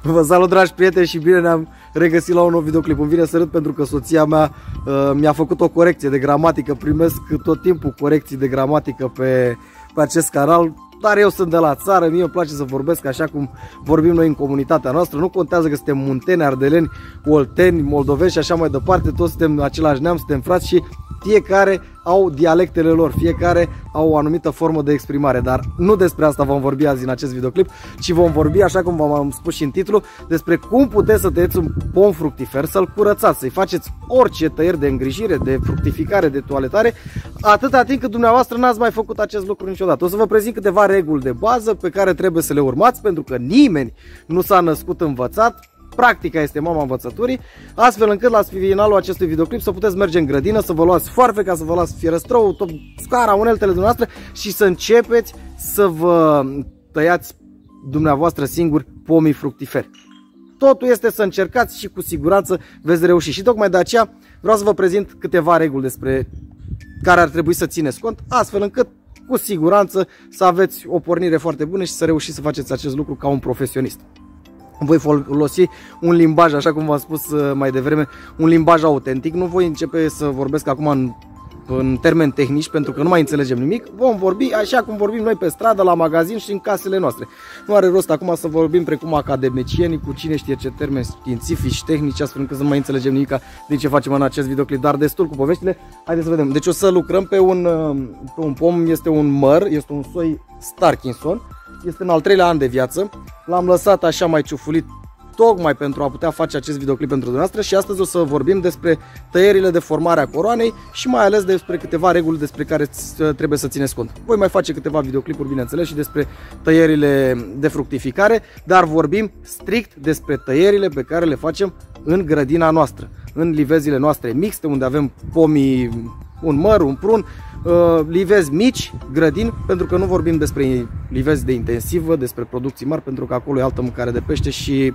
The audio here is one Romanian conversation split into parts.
Vă salut, dragi prieteni, și bine ne-am regăsit la un nou videoclip. Îmi vine să râd pentru că soția mea mi-a făcut o corecție de gramatică. Primesc tot timpul corecții de gramatică pe acest canal. Dar eu sunt de la țară, mie îmi place să vorbesc așa cum vorbim noi în comunitatea noastră. Nu contează că suntem munteni, ardeleni, olteni, moldoveni și așa mai departe. Toți suntem același neam, suntem frați și fiecare au dialectele lor, fiecare au o anumită formă de exprimare. Dar nu despre asta vom vorbi azi în acest videoclip, ci vom vorbi, așa cum v-am spus și în titlu, despre cum puteți să tăieți un pom fructifer, să-l curățați, să-i faceți orice tăieri de îngrijire, de fructificare, de toaletare, atâta timp cât dumneavoastră n-ați mai făcut acest lucru niciodată. O să vă prezint câteva reguli de bază pe care trebuie să le urmați, pentru că nimeni nu s-a născut învățat. Practica este mama învățăturii, astfel încât la finalul acestui videoclip să puteți merge în grădină, să vă luați foarfeca, să vă luați fierăstrău, tot scara, uneltele dumneavoastră și să începeți să vă tăiați dumneavoastră singuri pomii fructiferi. Totul este să încercați și cu siguranță veți reuși. Și tocmai de aceea vreau să vă prezint câteva reguli despre care ar trebui să țineți cont, astfel încât cu siguranță să aveți o pornire foarte bună și să reușiți să faceți acest lucru ca un profesionist. Voi folosi un limbaj, așa cum v-am spus mai devreme, un limbaj autentic. Nu voi începe să vorbesc acum în termeni tehnici, pentru că nu mai înțelegem nimic. Vom vorbi așa cum vorbim noi pe stradă, la magazin și în casele noastre. Nu are rost acum să vorbim precum academicienii, cu cine știe ce termeni științifici, tehnici, astfel încât să nu mai înțelegem nimic din ce facem în acest videoclip. Dar destul cu poveștile, haideți să vedem. Deci o să lucrăm pe un pom, este un măr, este un soi Starkinson. Este în al 3-lea an de viață. L-am lăsat așa mai ciufulit tocmai pentru a putea face acest videoclip pentru dumneavoastră și astăzi o să vorbim despre tăierile de formare a coroanei și mai ales despre câteva reguli despre care trebuie să țineți cont. Voi mai face câteva videoclipuri, bineînțeles, și despre tăierile de fructificare, dar vorbim strict despre tăierile pe care le facem în grădina noastră, în livezile noastre mixte, unde avem pomii, un măr, un prun, livezi mici, grădini, pentru că nu vorbim despre livezi de intensivă, despre producții mari, pentru că acolo e altă mâncare de pește și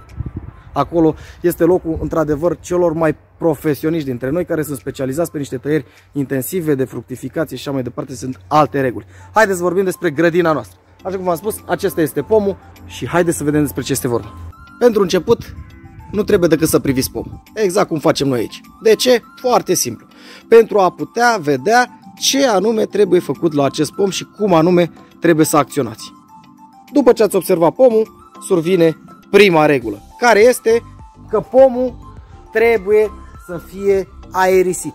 acolo este locul, într-adevăr, celor mai profesioniști dintre noi, care sunt specializați pe niște tăieri intensive de fructificație și așa mai departe. Sunt alte reguli. Haideți să vorbim despre grădina noastră. Așa cum v-am spus, acesta este pomul și haideți să vedem despre ce este vorba. Pentru început, nu trebuie decât să priviți pomul, exact cum facem noi aici. De ce? Foarte simplu. Pentru a putea vedea ce anume trebuie făcut la acest pom și cum anume trebuie să acționați. După ce ați observat pomul, survine prima regulă, care este că pomul trebuie să fie aerisit,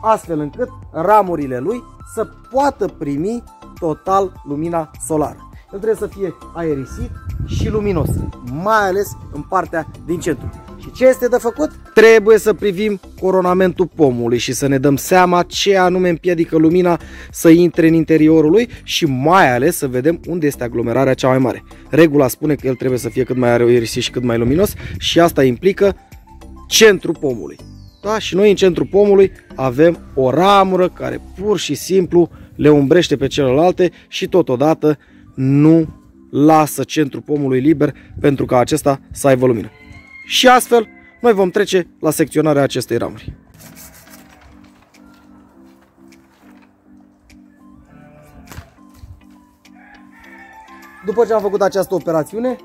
astfel încât ramurile lui să poată primi total lumina solară. El trebuie să fie aerisit și luminos, mai ales în partea din centru. Și ce este de făcut? Trebuie să privim coronamentul pomului și să ne dăm seama ce anume împiedică lumina să intre în interiorul lui și mai ales să vedem unde este aglomerarea cea mai mare. Regula spune că el trebuie să fie cât mai aerisit și cât mai luminos și asta implică centrul pomului. Da? Și noi în centrul pomului avem o ramură care pur și simplu le umbrește pe celelalte și totodată nu lasă centrul pomului liber pentru ca acesta să aibă lumină. Și astfel, noi vom trece la secționarea acestei ramuri. După ce am făcut această operațiune,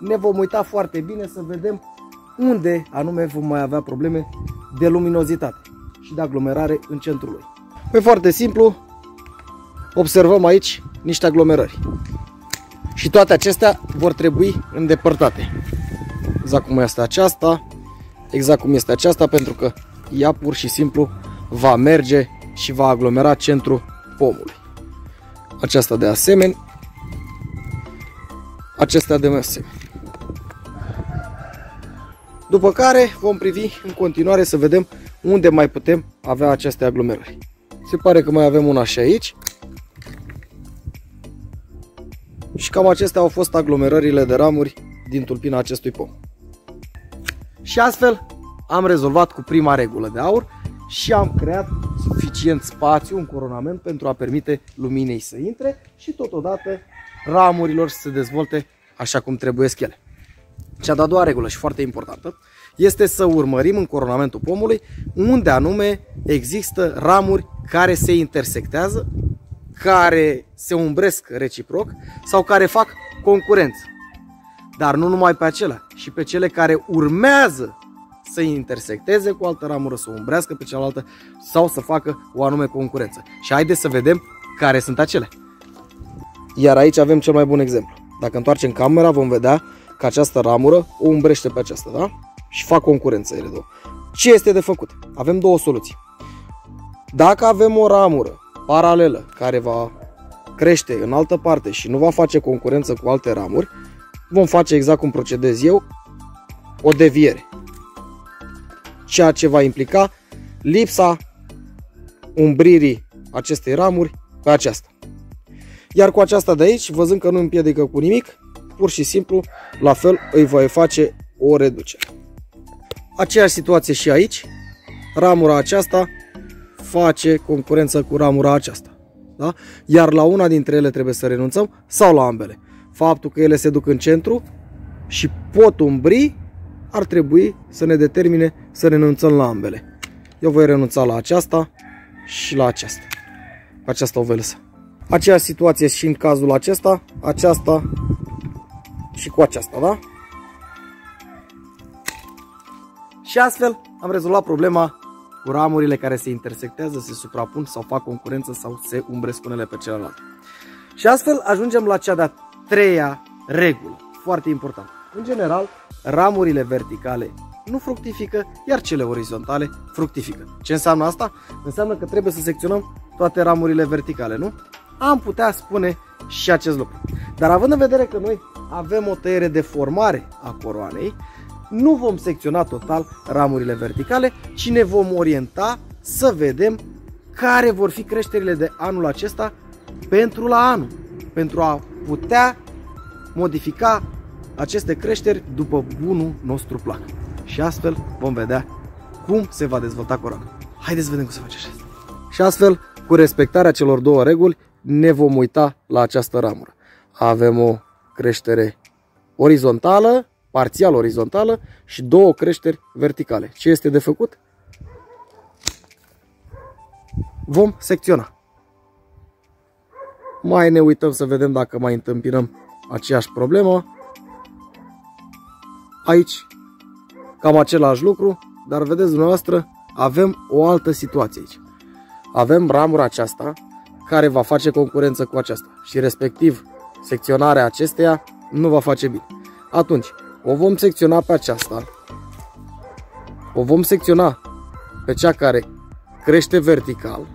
ne vom uita foarte bine să vedem unde anume vom mai avea probleme de luminozitate și de aglomerare în centrul lui. Păi foarte simplu, observăm aici niște aglomerări. Și toate acestea vor trebui îndepărtate. Exact cum este aceasta, exact cum este aceasta, pentru că ea pur și simplu va merge și va aglomera centrul pomului. Aceasta de asemenea, acestea de asemenea. După care vom privi în continuare să vedem unde mai putem avea aceste aglomerări. Se pare că mai avem una și aici. Și cam acestea au fost aglomerările de ramuri din tulpina acestui pom. Și astfel am rezolvat cu prima regulă de aur și am creat suficient spațiu, un coronament pentru a permite luminei să intre și totodată ramurilor să se dezvolte așa cum trebuie ele. Cea de-a doua regulă și foarte importantă este să urmărim în coronamentul pomului unde anume există ramuri care se intersectează, care se umbresc reciproc sau care fac concurență. dar nu numai pe acelea, și pe cele care urmează să intersecteze cu o altă ramură, să o umbrească pe cealaltă sau să facă o anume concurență. Și haideți să vedem care sunt acelea. Iar aici avem cel mai bun exemplu. Dacă întoarcem camera, vom vedea că această ramură o umbrește pe aceasta, da? Și fac concurență ele două. Ce este de făcut? Avem două soluții. Dacă avem o ramură paralelă care va crește în altă parte și nu va face concurență cu alte ramuri, vom face exact cum procedez eu, o deviere. Ceea ce va implica lipsa umbririi acestei ramuri pe aceasta. Iar cu aceasta de aici, văzând că nu împiedică cu nimic, pur și simplu, la fel îi voi face o reducere. Aceeași situație și aici, ramura aceasta face concurență cu ramura aceasta. Da? Iar la una dintre ele trebuie să renunțăm sau la ambele. Faptul că ele se duc în centru și pot umbri ar trebui să ne determine să renunțăm la ambele. Eu voi renunța la aceasta și la aceasta. Aceasta o voi lăsa. Aceeași situație și în cazul acesta, aceasta și cu aceasta, da? Și astfel am rezolvat problema cu ramurile care se intersectează, se suprapun sau fac concurență sau se umbresc unele pe celelalte. Și astfel ajungem la cea de-a treia regulă, foarte important. În general, ramurile verticale nu fructifică, iar cele orizontale fructifică. Ce înseamnă asta? Înseamnă că trebuie să secționăm toate ramurile verticale, nu? Am putea spune și acest lucru. Dar având în vedere că noi avem o tăiere de formare a coroanei, nu vom secționa total ramurile verticale, ci ne vom orienta să vedem care vor fi creșterile de anul acesta pentru la anul, pentru a putea modifica aceste creșteri după bunul nostru plac. Și astfel vom vedea cum se va dezvolta coroana. Haideți să vedem cum se face asta. Și astfel, cu respectarea celor două reguli, ne vom uita la această ramură. Avem o creștere orizontală, parțial orizontală și două creșteri verticale. Ce este de făcut? Vom secționa. Mai ne uităm să vedem dacă mai întâmpinăm aceeași problemă. Aici cam același lucru, dar vedeți dumneavoastră, avem o altă situație aici. Avem ramura aceasta care va face concurență cu aceasta și respectiv secționarea acesteia nu va face bine. Atunci, o vom secționa pe aceasta, o vom secționa pe cea care crește vertical,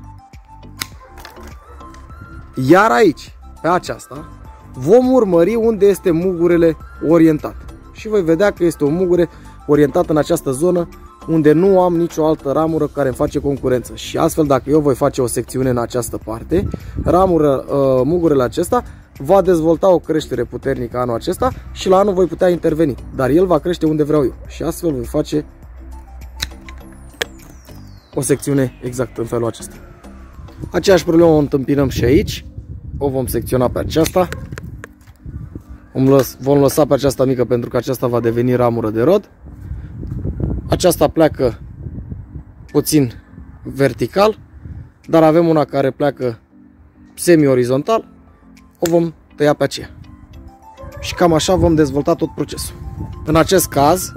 iar aici, pe aceasta, vom urmări unde este mugurele orientat. Și voi vedea că este o mugure orientată în această zonă unde nu am nicio altă ramură care îmi face concurență. Și astfel, dacă eu voi face o secțiune în această parte, mugurele acesta va dezvolta o creștere puternică anul acesta și la anul voi putea interveni. Dar el va crește unde vreau eu. Și astfel voi face o secțiune exact în felul acesta. Aceeași problemă o întâmpinăm și aici. O vom secționa pe aceasta. Vom lăsa pe aceasta mică pentru că aceasta va deveni ramură de rod. Aceasta pleacă puțin vertical, dar avem una care pleacă semi-orizontal. O vom tăia pe aceea. Și cam așa vom dezvolta tot procesul. În acest caz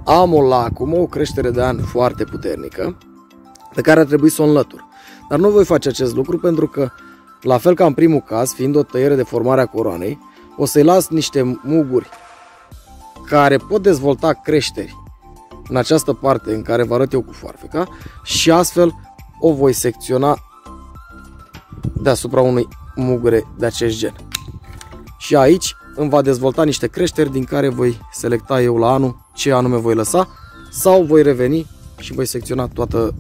am o lacumă, o creștere de an foarte puternică, pe care ar trebui să o înlătur. Dar nu voi face acest lucru pentru că, la fel ca în primul caz, fiind o tăiere de formare a coroanei, o să-i las niște muguri care pot dezvolta creșteri în această parte în care vă arăt eu cu foarfeca și astfel o voi secționa deasupra unui mugure de acest gen. Și aici îmi va dezvolta niște creșteri din care voi selecta eu la anul ce anume voi lăsa sau voi reveni și voi secționa toată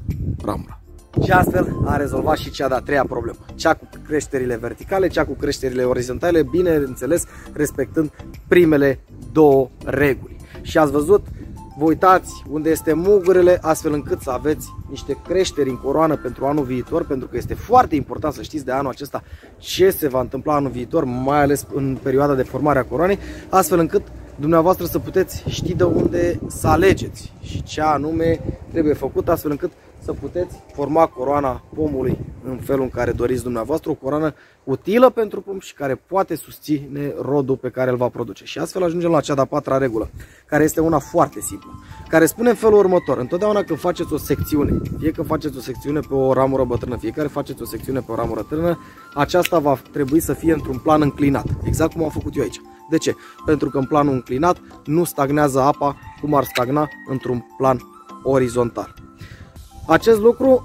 ramura. Și astfel am rezolvat și cea de-a treia problemă, cea cu creșterile verticale, cea cu creșterile orizontale, bineînțeles respectând primele două reguli. Și ați văzut, vă uitați unde este mugurele, astfel încât să aveți niște creșteri în coroană pentru anul viitor, pentru că este foarte important să știți de anul acesta ce se va întâmpla anul viitor, mai ales în perioada de formare a coroanei, astfel încât dumneavoastră să puteți ști de unde să alegeți și ce anume trebuie făcut, astfel încât să puteți forma coroana pomului în felul în care doriți dumneavoastră, o coroană utilă pentru pom și care poate susține rodul pe care îl va produce. Și astfel ajungem la cea de-a patra regulă, care este una foarte simplă, care spune în felul următor: întotdeauna când faceți o secțiune, fie că faceți o secțiune pe o ramură bătrână, fie că faceți o secțiune pe o ramură tânără, aceasta va trebui să fie într-un plan înclinat, exact cum am făcut eu aici. De ce? Pentru că în planul înclinat nu stagnează apa cum ar stagna într-un plan orizontal. Acest lucru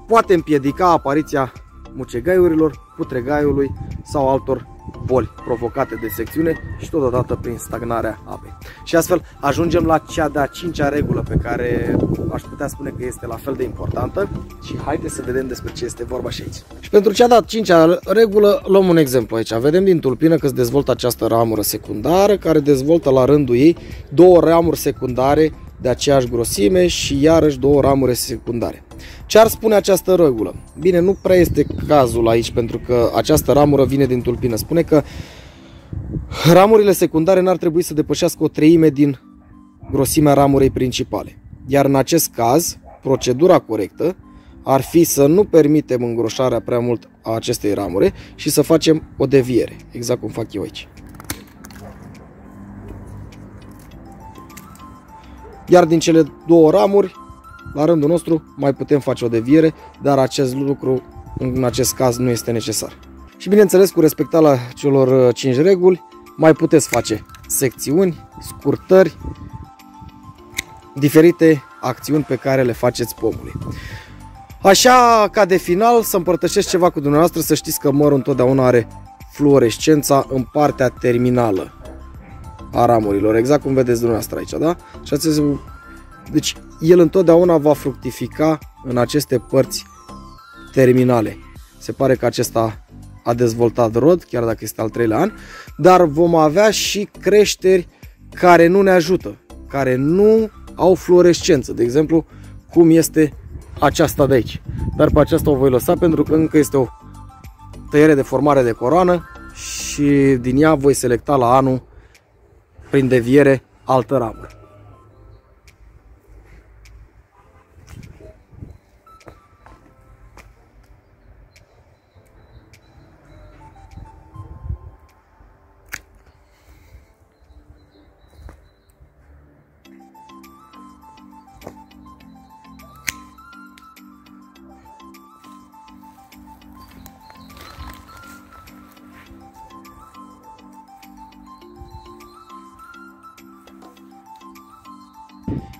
poate împiedica apariția mucegaiurilor, putregaiului sau altor boli provocate de secțiune și totodată prin stagnarea apei. Și astfel ajungem la cea de-a cincea regulă, pe care aș putea spune că este la fel de importantă, și haideți să vedem despre ce este vorba și aici. Și pentru cea de-a cincea regulă luăm un exemplu aici. Vedem din tulpină că se dezvoltă această ramură secundară, care dezvoltă la rândul ei două ramuri secundare de aceeași grosime și iarăși două ramuri secundare. Ce ar spune această regulă? Bine, nu prea este cazul aici, pentru că această ramură vine din tulpină. Spune că ramurile secundare n-ar trebui să depășească o treime din grosimea ramurei principale. Iar în acest caz, procedura corectă ar fi să nu permitem îngroșarea prea mult a acestei ramure și să facem o deviere, exact cum fac eu aici. Iar din cele două ramuri, la rândul nostru, mai putem face o deviere, dar acest lucru în acest caz nu este necesar. Și bineînțeles, cu respectarea celor 5 reguli, mai puteți face secțiuni, scurtări, diferite acțiuni pe care le faceți pomului. Așa, ca de final, să împărtășesc ceva cu dumneavoastră, să știți că mărul întotdeauna are fluorescența în partea terminală a ramurilor, exact cum vedeți dumneavoastră aici, da? Deci el întotdeauna va fructifica în aceste părți terminale. Se pare că acesta a dezvoltat rod, chiar dacă este al 3-lea an, dar vom avea și creșteri care nu ne ajută, care nu au fluorescență, de exemplu cum este aceasta de aici. Dar pe aceasta o voi lăsa pentru că încă este o tăiere de formare de coroană și din ea voi selecta la anul, prin deviere, altă ramură.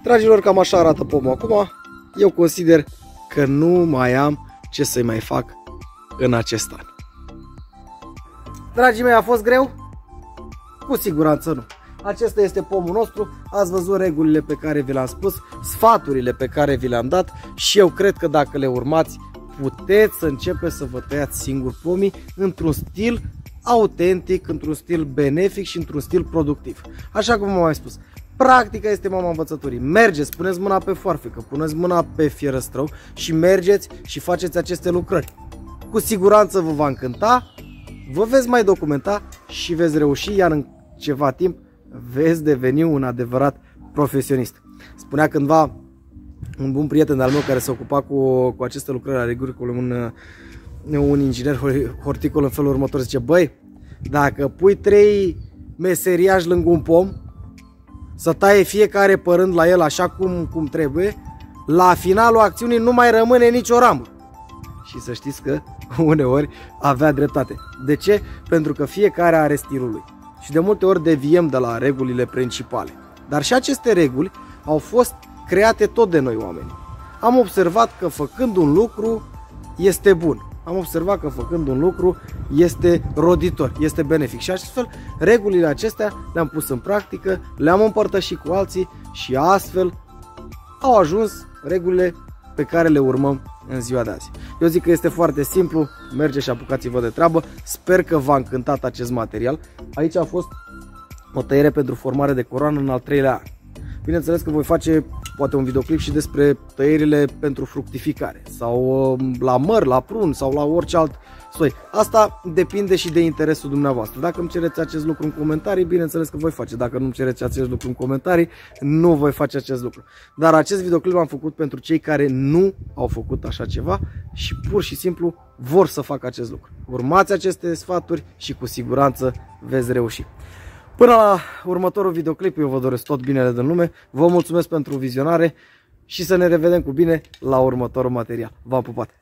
Dragilor, cam așa arată pomul acum. Eu consider că nu mai am ce să-i mai fac în acest an. Dragii mei, a fost greu? Cu siguranță nu. Acesta este pomul nostru, ați văzut regulile pe care vi le-am spus, sfaturile pe care vi le-am dat și eu cred că dacă le urmați, puteți să începeți să vă tăiați singur pomii într-un stil autentic, într-un stil benefic și într-un stil productiv. Așa cum am mai spus, practica este mama învățăturii. Mergeți, puneți mâna pe foarfecă, puneți mâna pe fierăstrău și mergeți și faceți aceste lucrări. Cu siguranță vă va încânta, vă veți mai documenta și veți reuși, iar în ceva timp veți deveni un adevărat profesionist. Spunea cândva un bun prieten de-al meu care se ocupa cu aceste lucrări agriculture, un inginer horticol, în felul următor, zice: băi, dacă pui 3 meseriași lângă un pom, să taie fiecare părând la el așa cum trebuie, la finalul acțiunii nu mai rămâne nicio ramură. Și să știți că uneori avea dreptate. De ce? Pentru că fiecare are stilul lui. Și de multe ori deviem de la regulile principale. Dar și aceste reguli au fost create tot de noi oameni. Am observat că făcând un lucru este bun. Am observat că făcând un lucru este roditor, este benefic. Și astfel, regulile acestea le-am pus în practică, le-am împărtășit cu alții și astfel au ajuns regulile pe care le urmăm în ziua de azi. Eu zic că este foarte simplu, mergeți și apucați-vă de treabă. Sper că v-a încântat acest material. Aici a fost o tăiere pentru formare de coroană în al 3-lea an. Bineînțeles că voi face poate un videoclip și despre tăierile pentru fructificare sau la măr, la prun sau la orice alt soi. Asta depinde și de interesul dumneavoastră. Dacă îmi cereți acest lucru în comentarii, bineînțeles că voi face. Dacă nu îmi cereți acest lucru în comentarii, nu voi face acest lucru. Dar acest videoclip l-am făcut pentru cei care nu au făcut așa ceva și pur și simplu vor să facă acest lucru. Urmați aceste sfaturi și cu siguranță veți reuși. Până la următorul videoclip, eu vă doresc tot binele din lume, vă mulțumesc pentru vizionare și să ne revedem cu bine la următorul material. V-am pupat!